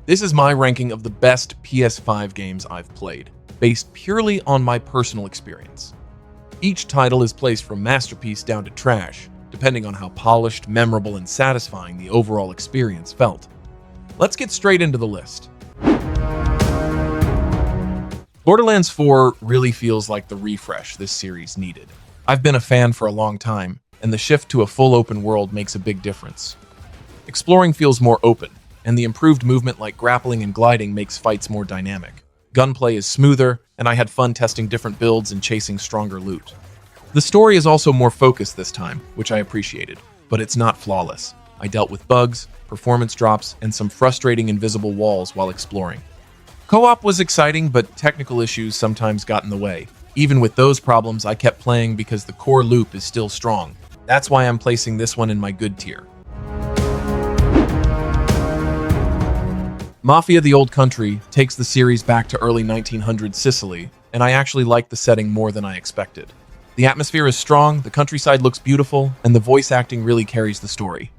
This is my ranking of the best PS5 games I've played, based purely on my personal experience. Each title is placed from masterpiece down to trash, depending on how polished, memorable, and satisfying the overall experience felt. Let's get straight into the list. Borderlands 4 really feels like the refresh this series needed. I've been a fan for a long time, and the shift to a full open world makes a big difference. Exploring feels more open, and the improved movement like grappling and gliding makes fights more dynamic. Gunplay is smoother, and I had fun testing different builds and chasing stronger loot. The story is also more focused this time, which I appreciated, but it's not flawless. I dealt with bugs, performance drops, and some frustrating invisible walls while exploring. Co-op was exciting, but technical issues sometimes got in the way. Even with those problems, I kept playing because the core loop is still strong. That's why I'm placing this one in my good tier. Mafia: The Old Country takes the series back to early 1900s Sicily, and I actually like the setting more than I expected. The atmosphere is strong, the countryside looks beautiful, and the voice acting really carries the story.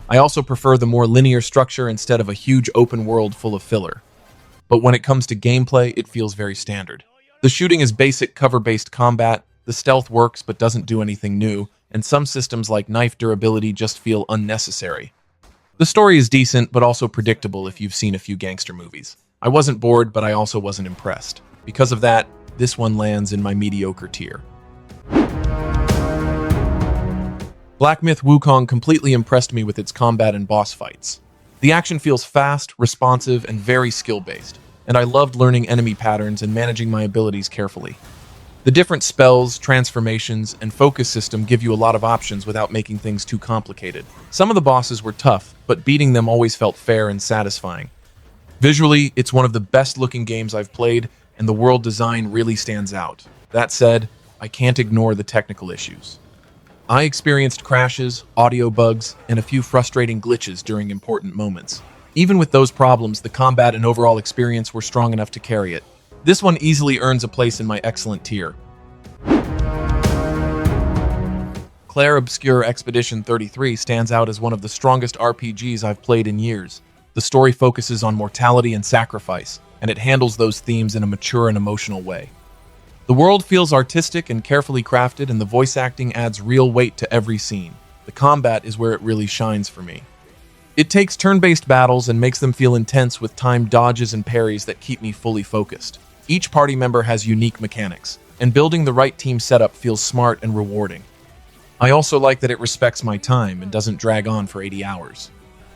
I also prefer the more linear structure instead of a huge open world full of filler. But when it comes to gameplay, it feels very standard. The shooting is basic cover-based combat, the stealth works but doesn't do anything new, and some systems like knife durability just feel unnecessary. The story is decent, but also predictable if you've seen a few gangster movies. I wasn't bored, but I also wasn't impressed. Because of that, this one lands in my mediocre tier. Black Myth: Wukong completely impressed me with its combat and boss fights. The action feels fast, responsive, and very skill-based, and I loved learning enemy patterns and managing my abilities carefully. The different spells, transformations, and focus system give you a lot of options without making things too complicated. Some of the bosses were tough, but beating them always felt fair and satisfying. Visually, it's one of the best-looking games I've played, and the world design really stands out. That said, I can't ignore the technical issues. I experienced crashes, audio bugs, and a few frustrating glitches during important moments. Even with those problems, the combat and overall experience were strong enough to carry it. This one easily earns a place in my excellent tier. Claire Obscure Expedition 33 stands out as one of the strongest RPGs I've played in years. The story focuses on mortality and sacrifice, and it handles those themes in a mature and emotional way. The world feels artistic and carefully crafted, and the voice acting adds real weight to every scene. The combat is where it really shines for me. It takes turn-based battles and makes them feel intense with timed dodges and parries that keep me fully focused. Each party member has unique mechanics, and building the right team setup feels smart and rewarding. I also like that it respects my time and doesn't drag on for 80 hours.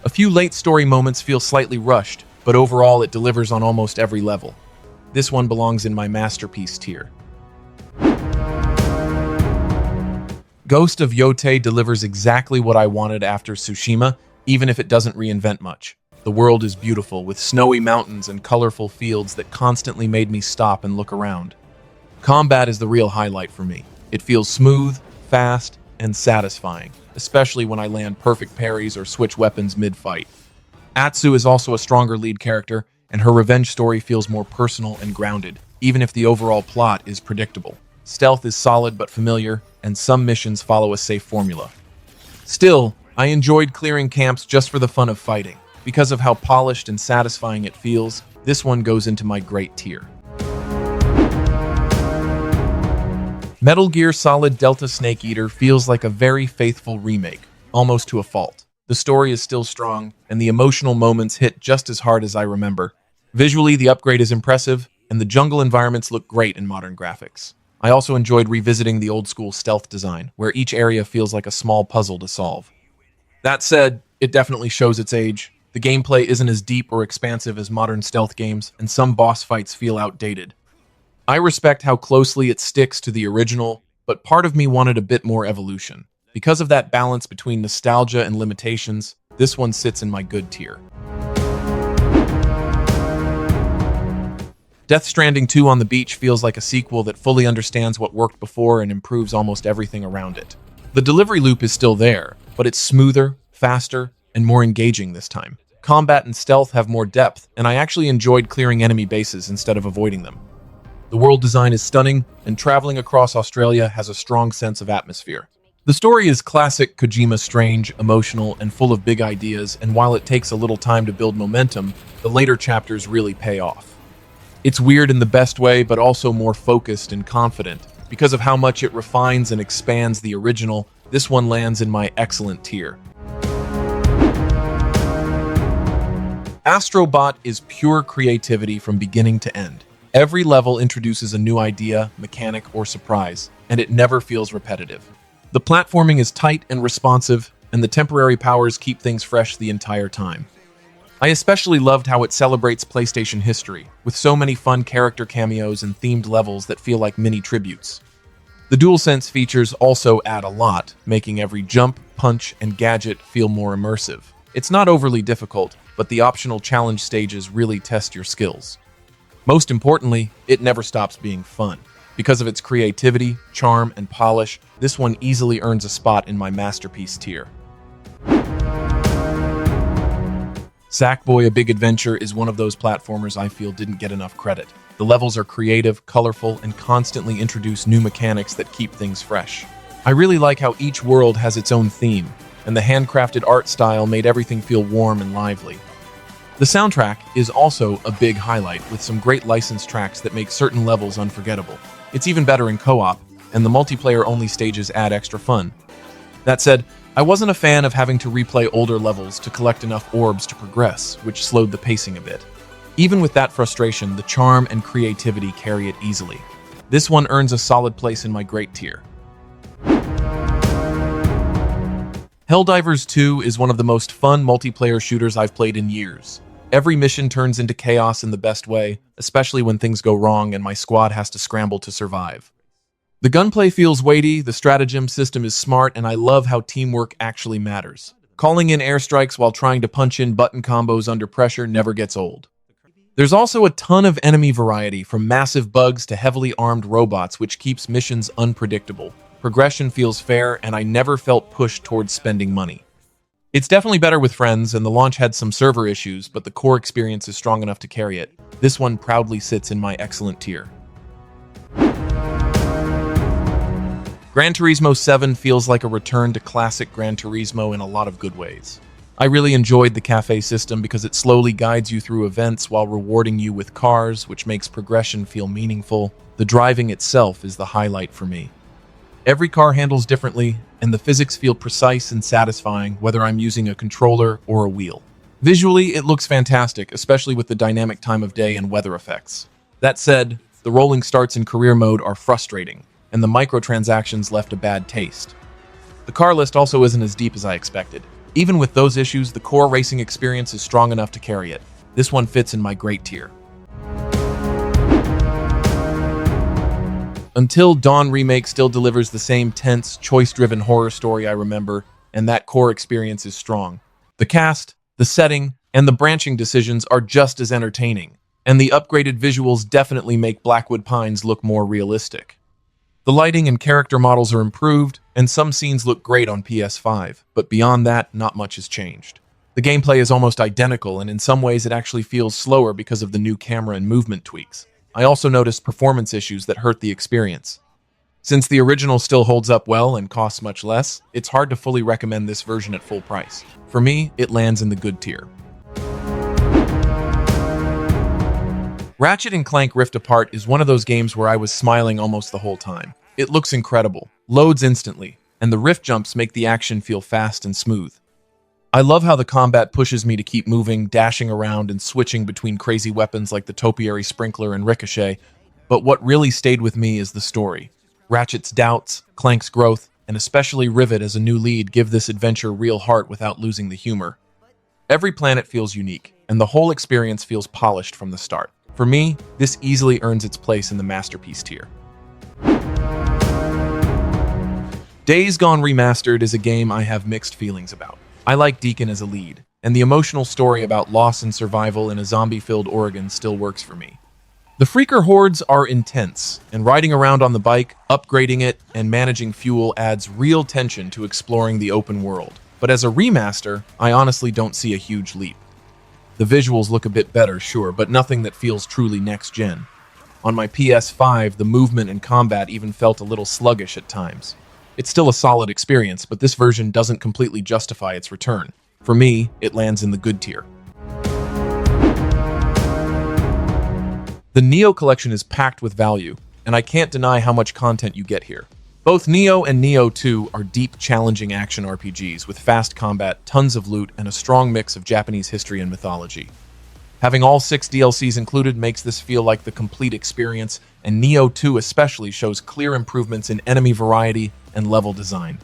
A few late story moments feel slightly rushed, but overall it delivers on almost every level. This one belongs in my masterpiece tier. Ghost of Yotei delivers exactly what I wanted after Tsushima, even if it doesn't reinvent much. The world is beautiful, with snowy mountains and colorful fields that constantly made me stop and look around. Combat is the real highlight for me. It feels smooth, fast, and satisfying, especially when I land perfect parries or switch weapons mid-fight. Atsu is also a stronger lead character, and her revenge story feels more personal and grounded, even if the overall plot is predictable. Stealth is solid but familiar, and some missions follow a safe formula. Still, I enjoyed clearing camps just for the fun of fighting. Because of how polished and satisfying it feels, this one goes into my great tier. Metal Gear Solid Delta Snake Eater feels like a very faithful remake, almost to a fault. The story is still strong, and the emotional moments hit just as hard as I remember. Visually, the upgrade is impressive, and the jungle environments look great in modern graphics. I also enjoyed revisiting the old-school stealth design, where each area feels like a small puzzle to solve. That said, it definitely shows its age. The gameplay isn't as deep or expansive as modern stealth games, and some boss fights feel outdated. I respect how closely it sticks to the original, but part of me wanted a bit more evolution. Because of that balance between nostalgia and limitations, this one sits in my good tier. Death Stranding 2 on the Beach feels like a sequel that fully understands what worked before and improves almost everything around it. The delivery loop is still there, but it's smoother, faster, and more engaging this time. Combat and stealth have more depth, and I actually enjoyed clearing enemy bases instead of avoiding them. The world design is stunning, and traveling across Australia has a strong sense of atmosphere. The story is classic Kojima, strange, emotional, and full of big ideas, and while it takes a little time to build momentum, the later chapters really pay off. It's weird in the best way, but also more focused and confident. Because of how much it refines and expands the original, this one lands in my excellent tier. Astro Bot is pure creativity from beginning to end. Every level introduces a new idea, mechanic, or surprise, and it never feels repetitive. The platforming is tight and responsive, and the temporary powers keep things fresh the entire time. I especially loved how it celebrates PlayStation history, with so many fun character cameos and themed levels that feel like mini tributes. The DualSense features also add a lot, making every jump, punch, and gadget feel more immersive. It's not overly difficult, but the optional challenge stages really test your skills. Most importantly, it never stops being fun. Because of its creativity, charm, and polish, this one easily earns a spot in my masterpiece tier. Sackboy: A Big Adventure is one of those platformers I feel didn't get enough credit. The levels are creative, colorful, and constantly introduce new mechanics that keep things fresh. I really like how each world has its own theme, and the handcrafted art style made everything feel warm and lively. The soundtrack is also a big highlight, with some great licensed tracks that make certain levels unforgettable. It's even better in co-op, and the multiplayer-only stages add extra fun. That said, I wasn't a fan of having to replay older levels to collect enough orbs to progress, which slowed the pacing a bit. Even with that frustration, the charm and creativity carry it easily. This one earns a solid place in my great tier. Helldivers 2 is one of the most fun multiplayer shooters I've played in years. Every mission turns into chaos in the best way, especially when things go wrong and my squad has to scramble to survive. The gunplay feels weighty, the stratagem system is smart, and I love how teamwork actually matters. Calling in airstrikes while trying to punch in button combos under pressure never gets old. There's also a ton of enemy variety, from massive bugs to heavily armed robots, which keeps missions unpredictable. Progression feels fair, and I never felt pushed towards spending money. It's definitely better with friends, and the launch had some server issues, but the core experience is strong enough to carry it. This one proudly sits in my excellent tier. Gran Turismo 7 feels like a return to classic Gran Turismo in a lot of good ways. I really enjoyed the cafe system because it slowly guides you through events while rewarding you with cars, which makes progression feel meaningful. The driving itself is the highlight for me. Every car handles differently, and the physics feel precise and satisfying whether I'm using a controller or a wheel. Visually, it looks fantastic, especially with the dynamic time of day and weather effects. That said, the rolling starts in career mode are frustrating, and the microtransactions left a bad taste. The car list also isn't as deep as I expected. Even with those issues, the core racing experience is strong enough to carry it. This one fits in my great tier. Until Dawn Remake still delivers the same tense, choice-driven horror story I remember, and that core experience is strong. The cast, the setting, and the branching decisions are just as entertaining, and the upgraded visuals definitely make Blackwood Pines look more realistic. The lighting and character models are improved, and some scenes look great on PS5, but beyond that, not much has changed. The gameplay is almost identical, and in some ways it actually feels slower because of the new camera and movement tweaks. I also noticed performance issues that hurt the experience. Since the original still holds up well and costs much less, it's hard to fully recommend this version at full price. For me, it lands in the good tier. Ratchet and Clank Rift Apart is one of those games where I was smiling almost the whole time. It looks incredible, loads instantly, and the rift jumps make the action feel fast and smooth. I love how the combat pushes me to keep moving, dashing around, and switching between crazy weapons like the topiary sprinkler and ricochet, but what really stayed with me is the story. Ratchet's doubts, Clank's growth, and especially Rivet as a new lead give this adventure real heart without losing the humor. Every planet feels unique, and the whole experience feels polished from the start. For me, this easily earns its place in the masterpiece tier. Days Gone Remastered is a game I have mixed feelings about. I like Deacon as a lead, and the emotional story about loss and survival in a zombie-filled Oregon still works for me. The Freaker hordes are intense, and riding around on the bike, upgrading it, and managing fuel adds real tension to exploring the open world. But as a remaster, I honestly don't see a huge leap. The visuals look a bit better, sure, but nothing that feels truly next-gen. On my PS5, the movement and combat even felt a little sluggish at times. It's still a solid experience, but this version doesn't completely justify its return. For me, it lands in the good tier. The Nioh Collection is packed with value, and I can't deny how much content you get here. Both Nioh and Nioh 2 are deep, challenging action RPGs with fast combat, tons of loot, and a strong mix of Japanese history and mythology. Having all 6 DLCs included makes this feel like the complete experience, and Nioh 2 especially shows clear improvements in enemy variety and level design.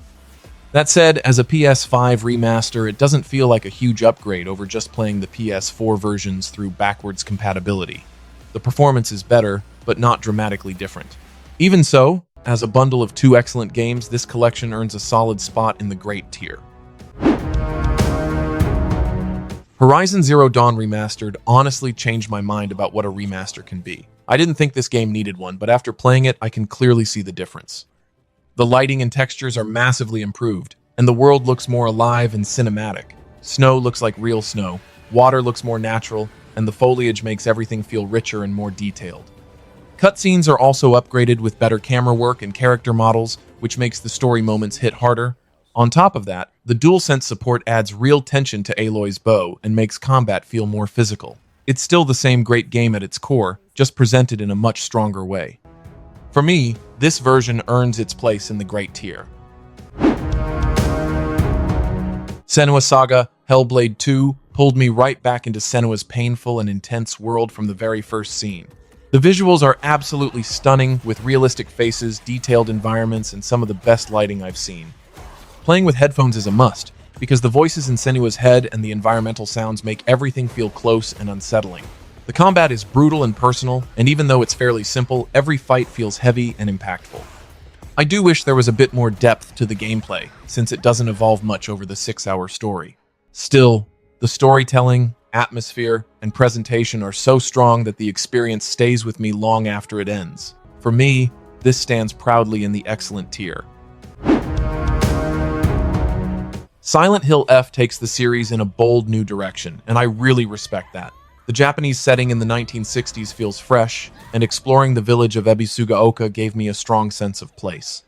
That said, as a PS5 remaster, it doesn't feel like a huge upgrade over just playing the PS4 versions through backwards compatibility. The performance is better, but not dramatically different. Even so, as a bundle of 2 excellent games, this collection earns a solid spot in the great tier. Horizon Zero Dawn Remastered honestly changed my mind about what a remaster can be. I didn't think this game needed one, but after playing it, I can clearly see the difference. The lighting and textures are massively improved, and the world looks more alive and cinematic. Snow looks like real snow, water looks more natural, and the foliage makes everything feel richer and more detailed. Cutscenes are also upgraded with better camera work and character models, which makes the story moments hit harder. On top of that, the DualSense support adds real tension to Aloy's bow and makes combat feel more physical. It's still the same great game at its core, just presented in a much stronger way. For me, this version earns its place in the great tier. Senua Saga Hellblade 2 pulled me right back into Senua's painful and intense world from the very first scene. The visuals are absolutely stunning, with realistic faces, detailed environments, and some of the best lighting I've seen. Playing with headphones is a must, because the voices in Senua's head and the environmental sounds make everything feel close and unsettling. The combat is brutal and personal, and even though it's fairly simple, every fight feels heavy and impactful. I do wish there was a bit more depth to the gameplay, since it doesn't evolve much over the 6-hour story. Still, the storytelling, atmosphere, and presentation are so strong that the experience stays with me long after it ends. For me, this stands proudly in the excellent tier. Silent Hill F takes the series in a bold new direction, and I really respect that. The Japanese setting in the 1960s feels fresh, and exploring the village of Ebisugaoka gave me a strong sense of place.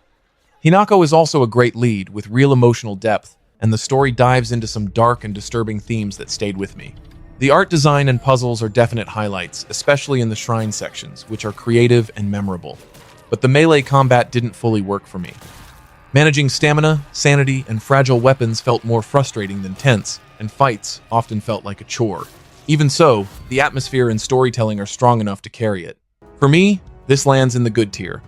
Hinako is also a great lead, with real emotional depth, and the story dives into some dark and disturbing themes that stayed with me. The art design and puzzles are definite highlights, especially in the shrine sections, which are creative and memorable. But the melee combat didn't fully work for me. Managing stamina, sanity, and fragile weapons felt more frustrating than tense, and fights often felt like a chore. Even so, the atmosphere and storytelling are strong enough to carry it. For me, this lands in the good tier.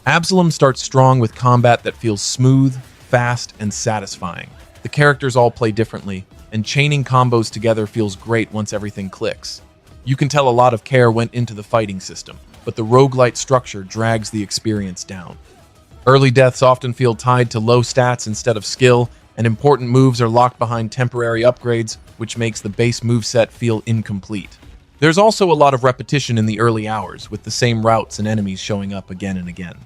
Absolem starts strong with combat that feels smooth, fast, and satisfying. The characters all play differently, and chaining combos together feels great once everything clicks. You can tell a lot of care went into the fighting system, but the roguelite structure drags the experience down. Early deaths often feel tied to low stats instead of skill, and important moves are locked behind temporary upgrades, which makes the base moveset feel incomplete. There's also a lot of repetition in the early hours, with the same routes and enemies showing up again and again.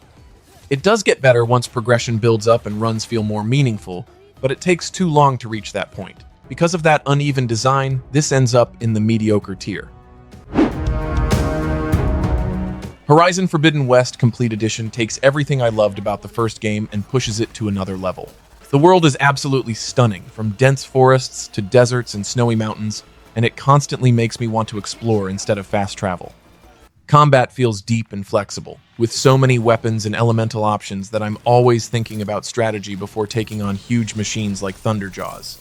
It does get better once progression builds up and runs feel more meaningful, but it takes too long to reach that point. Because of that uneven design, this ends up in the mediocre tier. Horizon Forbidden West Complete Edition takes everything I loved about the first game and pushes it to another level. The world is absolutely stunning, from dense forests to deserts and snowy mountains, and it constantly makes me want to explore instead of fast travel. Combat feels deep and flexible, with so many weapons and elemental options that I'm always thinking about strategy before taking on huge machines like Thunderjaws.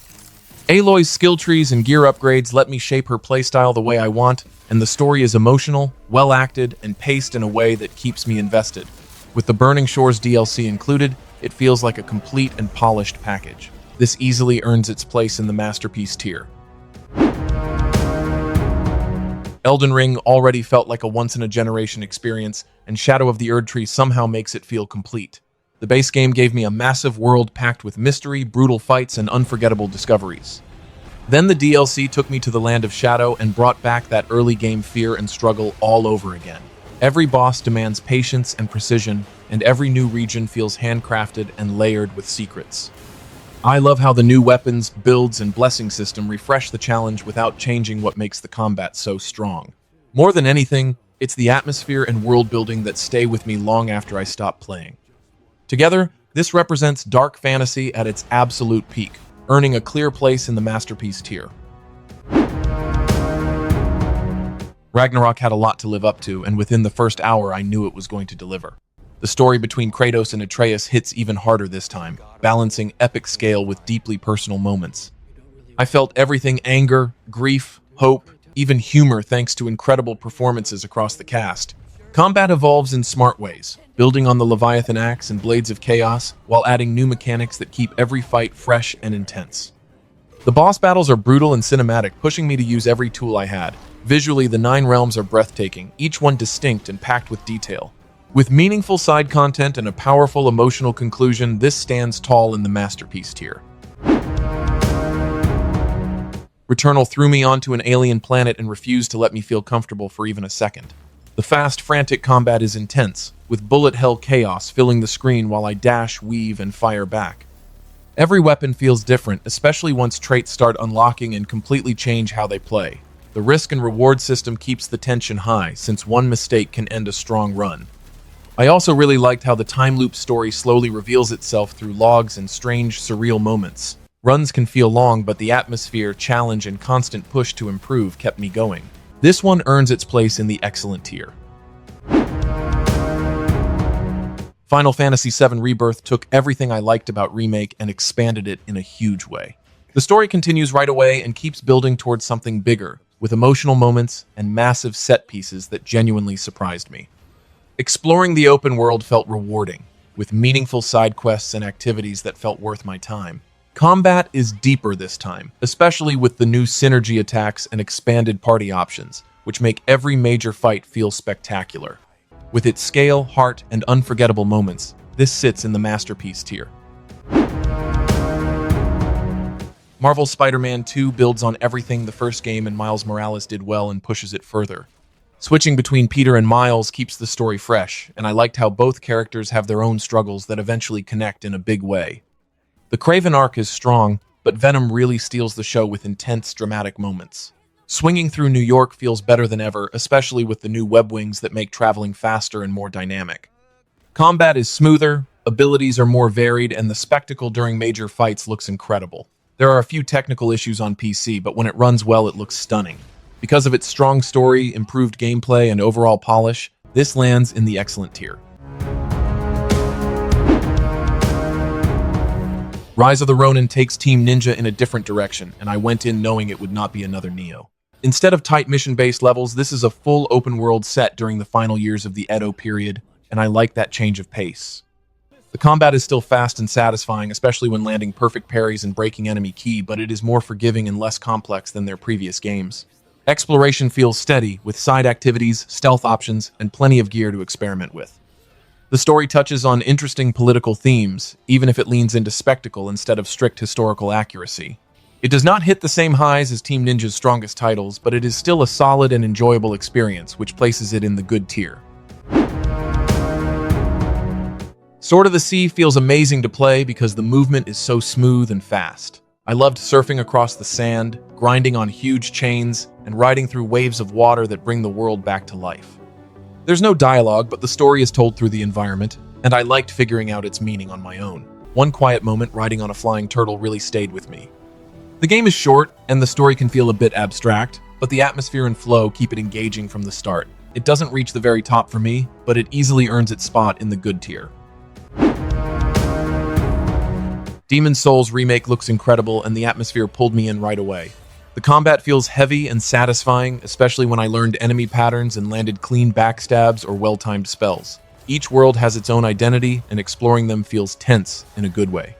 Aloy's skill trees and gear upgrades let me shape her playstyle the way I want, and the story is emotional, well-acted, and paced in a way that keeps me invested. With the Burning Shores DLC included, it feels like a complete and polished package. This easily earns its place in the masterpiece tier. Elden Ring already felt like a once-in-a-generation experience, and Shadow of the Erdtree somehow makes it feel complete. The base game gave me a massive world packed with mystery, brutal fights, and unforgettable discoveries. Then the DLC took me to the Land of Shadow and brought back that early game fear and struggle all over again. Every boss demands patience and precision, and every new region feels handcrafted and layered with secrets. I love how the new weapons, builds, and blessing system refresh the challenge without changing what makes the combat so strong. More than anything, It's the atmosphere and world building that stay with me long after I stop playing. Together, this represents dark fantasy at its absolute peak, earning a clear place in the masterpiece tier. Ragnarok had a lot to live up to, and within the first hour I knew it was going to deliver. The story between Kratos and Atreus hits even harder this time, balancing epic scale with deeply personal moments. I felt everything: anger, grief, hope, even humor, thanks to incredible performances across the cast. Combat evolves in smart ways, building on the Leviathan axe and Blades of Chaos, while adding new mechanics that keep every fight fresh and intense. The boss battles are brutal and cinematic, pushing me to use every tool I had. Visually, the 9 realms are breathtaking, each one distinct and packed with detail. With meaningful side content and a powerful emotional conclusion, this stands tall in the masterpiece tier. Returnal threw me onto an alien planet and refused to let me feel comfortable for even a second. The fast, frantic combat is intense, with bullet hell chaos filling the screen while I dash, weave, and fire back. Every weapon feels different, especially once traits start unlocking and completely change how they play. The risk and reward system keeps the tension high, since one mistake can end a strong run. I also really liked how the time loop story slowly reveals itself through logs and strange, surreal moments. Runs can feel long, but the atmosphere, challenge, and constant push to improve kept me going. This one earns its place in the excellent tier. Final Fantasy VII Rebirth took everything I liked about Remake and expanded it in a huge way. The story continues right away and keeps building towards something bigger, with emotional moments and massive set pieces that genuinely surprised me. Exploring the open world felt rewarding, with meaningful side quests and activities that felt worth my time. Combat is deeper this time, especially with the new synergy attacks and expanded party options, which make every major fight feel spectacular. With its scale, heart, and unforgettable moments, this sits in the masterpiece tier. Marvel's Spider-Man 2 builds on everything the first game and Miles Morales did well and pushes it further. Switching between Peter and Miles keeps the story fresh, and I liked how both characters have their own struggles that eventually connect in a big way. The Kraven arc is strong, but Venom really steals the show with intense, dramatic moments. Swinging through New York feels better than ever, especially with the new web wings that make traveling faster and more dynamic. Combat is smoother, abilities are more varied, and the spectacle during major fights looks incredible. There are a few technical issues on PC, but when it runs well, it looks stunning. Because of its strong story, improved gameplay, and overall polish, this lands in the excellent tier. Rise of the Ronin takes Team Ninja in a different direction, and I went in knowing it would not be another Nioh. Instead of tight mission-based levels, this is a full open-world set during the final years of the Edo period, and I like that change of pace. The combat is still fast and satisfying, especially when landing perfect parries and breaking enemy ki, but it is more forgiving and less complex than their previous games. Exploration feels steady, with side activities, stealth options, and plenty of gear to experiment with. The story touches on interesting political themes, even if it leans into spectacle instead of strict historical accuracy. It does not hit the same highs as Team Ninja's strongest titles, but it is still a solid and enjoyable experience, which places it in the good tier. Sword of the Sea feels amazing to play because the movement is so smooth and fast. I loved surfing across the sand, grinding on huge chains, and riding through waves of water that bring the world back to life. There's no dialogue, but the story is told through the environment, and I liked figuring out its meaning on my own. One quiet moment riding on a flying turtle really stayed with me. The game is short, and the story can feel a bit abstract, but the atmosphere and flow keep it engaging from the start. It doesn't reach the very top for me, but it easily earns its spot in the good tier. Demon's Souls Remake looks incredible, and the atmosphere pulled me in right away. The combat feels heavy and satisfying, especially when I learned enemy patterns and landed clean backstabs or well-timed spells. Each world has its own identity, and exploring them feels tense in a good way.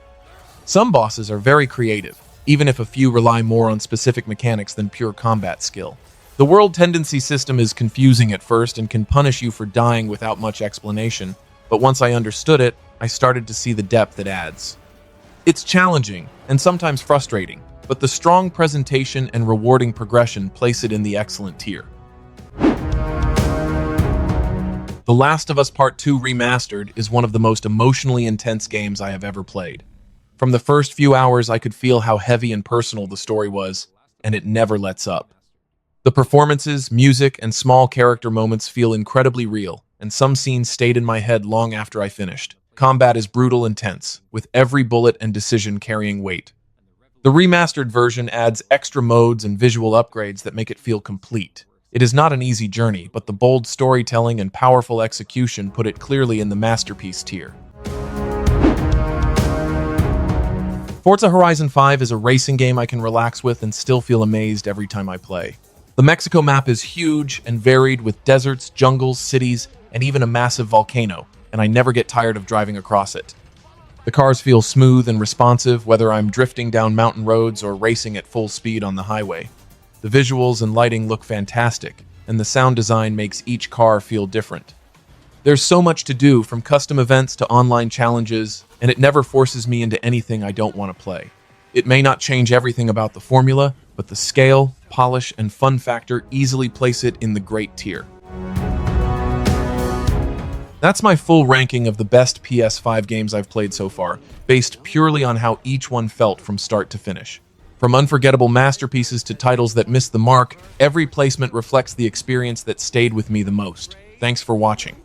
Some bosses are very creative, even if a few rely more on specific mechanics than pure combat skill. The world tendency system is confusing at first and can punish you for dying without much explanation, but once I understood it, I started to see the depth it adds. It's challenging and sometimes frustrating, but the strong presentation and rewarding progression place it in the excellent tier. The Last of Us Part 2 Remastered is one of the most emotionally intense games I have ever played. From the first few hours, I could feel how heavy and personal the story was, and it never lets up. The performances, music, and small character moments feel incredibly real, and some scenes stayed in my head long after I finished. Combat is brutal and tense, with every bullet and decision carrying weight. The remastered version adds extra modes and visual upgrades that make it feel complete. It is not an easy journey, but the bold storytelling and powerful execution put it clearly in the masterpiece tier. Forza Horizon 5 is a racing game I can relax with and still feel amazed every time I play. The Mexico map is huge and varied with deserts, jungles, cities, and even a massive volcano, and I never get tired of driving across it. The cars feel smooth and responsive, whether I'm drifting down mountain roads or racing at full speed on the highway. The visuals and lighting look fantastic, and the sound design makes each car feel different. There's so much to do, from custom events to online challenges, and it never forces me into anything I don't want to play. It may not change everything about the formula, but the scale, polish, and fun factor easily place it in the great tier. That's my full ranking of the best PS5 games I've played so far, based purely on how each one felt from start to finish. From unforgettable masterpieces to titles that missed the mark, every placement reflects the experience that stayed with me the most. Thanks for watching.